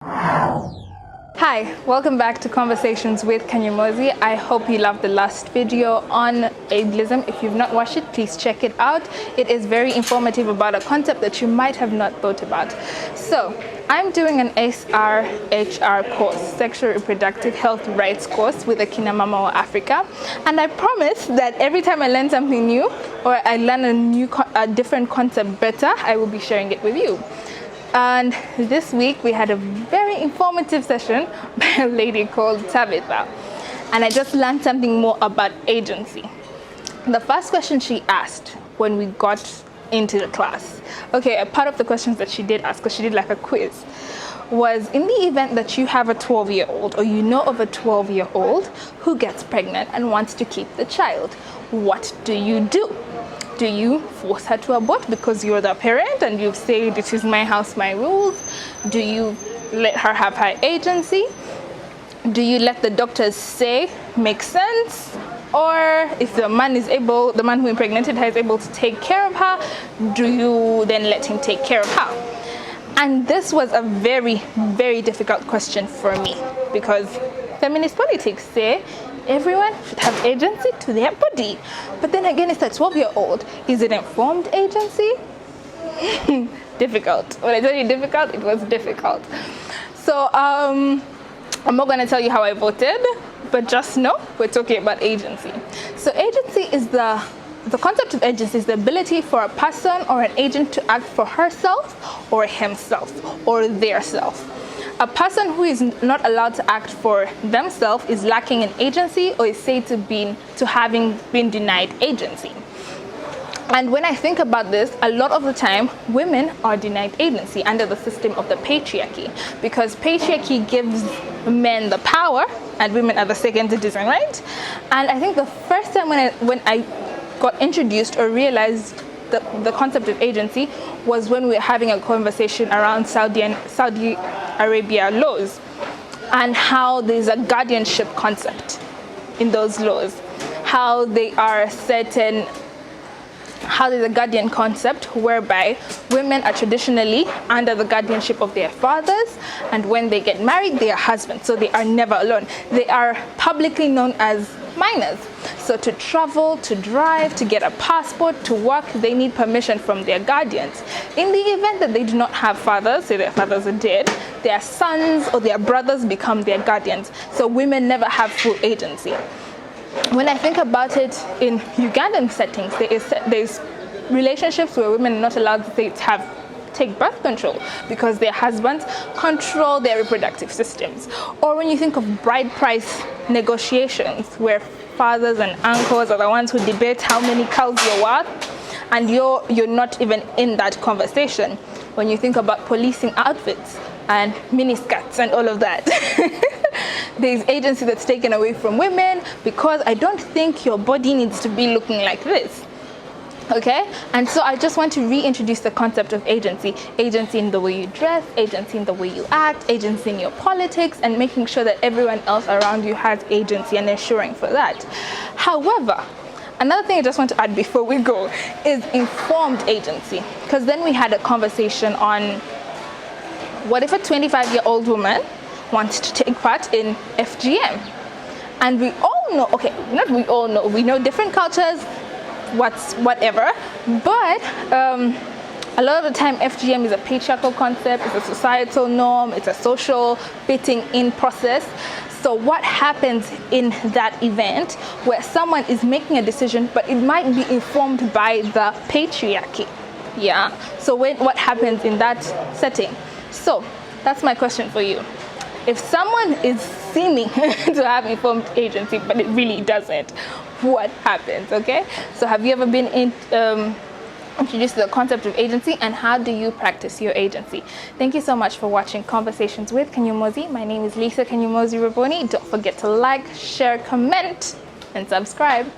Hi, welcome back to Conversations with Kanyamozi. I hope you loved the last video on ableism. If you've not watched it, please check it out. It is very informative about a concept that you might have not thought about. So, I'm doing an SRHR course, Sexual Reproductive Health Rights course with Akina Mama Africa. And I promise that every time I learn something new or I learn a different concept better, I will be sharing it with you. And this week we had a very informative session by a lady called Tabitha, and I just learned something more about agency. The first question she asked when we got into the class, a part of the questions that she did ask, because she did like a quiz, was in the event that you have a 12-year-old or you know of a 12-year-old who gets pregnant and wants to keep the child, what do you do? Do you force her to abort because you're the parent and you've said it is my house, my rules? Do you let her have her agency? Do you let the doctors say make sense? Or if the man who impregnated her is able to take care of her, do you then let him take care of her? And this was a very, very difficult question for me because feminist politics say everyone should have agency to their body. But then again, it's a 12-year-old. Is it informed agency? Difficult. When I tell you difficult, it was difficult. So I'm not going to tell you how I voted, but just know we're talking about agency. So agency is the concept of agency is the ability for a person or an agent to act for herself or himself or their self. A person who is not allowed to act for themselves is lacking in agency or is said to having been denied agency. And when I think about this, a lot of the time, women are denied agency under the system of the patriarchy, because patriarchy gives men the power and women are the second citizen, right? And I think the first time when I got introduced or realized the concept of agency was when we were having a conversation around Saudi Arabia laws and how there's a guardianship concept in those laws, how there's a guardian concept whereby women are traditionally under the guardianship of their fathers, and when they get married, they are husbands, so they are never alone. They are publicly known as minors. So to travel, to drive, to get a passport, to work, they need permission from their guardians. In the event that they do not have fathers, say their fathers are dead, their sons or their brothers become their guardians. So women never have full agency. When I think about it in Ugandan settings, there's relationships where women are not allowed to take birth control because their husbands control their reproductive systems. Or when you think of bride price negotiations, where fathers and uncles are the ones who debate how many cows you're worth, and you're not even in that conversation. When you think about policing outfits and miniskirts and all of that, there's agency that's taken away from women because I don't think your body needs to be looking like this. Okay, and so I just want to reintroduce the concept of agency. Agency in the way you dress, agency in the way you act, agency in your politics, and making sure that everyone else around you has agency and ensuring for that. However, another thing I just want to add before we go is informed agency. Because then we had a conversation on what if a 25-year-old woman wants to take part in FGM? And we all know, we know different cultures, whatever, but a lot of the time FGM is a patriarchal concept, it's a societal norm, it's a social fitting in process. So what happens in that event where someone is making a decision but it might be informed by the patriarchy? Yeah, so what happens in that setting? So that's my question for you. If someone is seeming to have informed agency but it really doesn't, what happens? Okay, so have you ever been introduced to the concept of agency, and how do you practice your agency? Thank you so much for watching Conversations with Kanyamozi. My name is Lisa Kanyamozi Raboni. Don't forget to like, share, comment, and subscribe.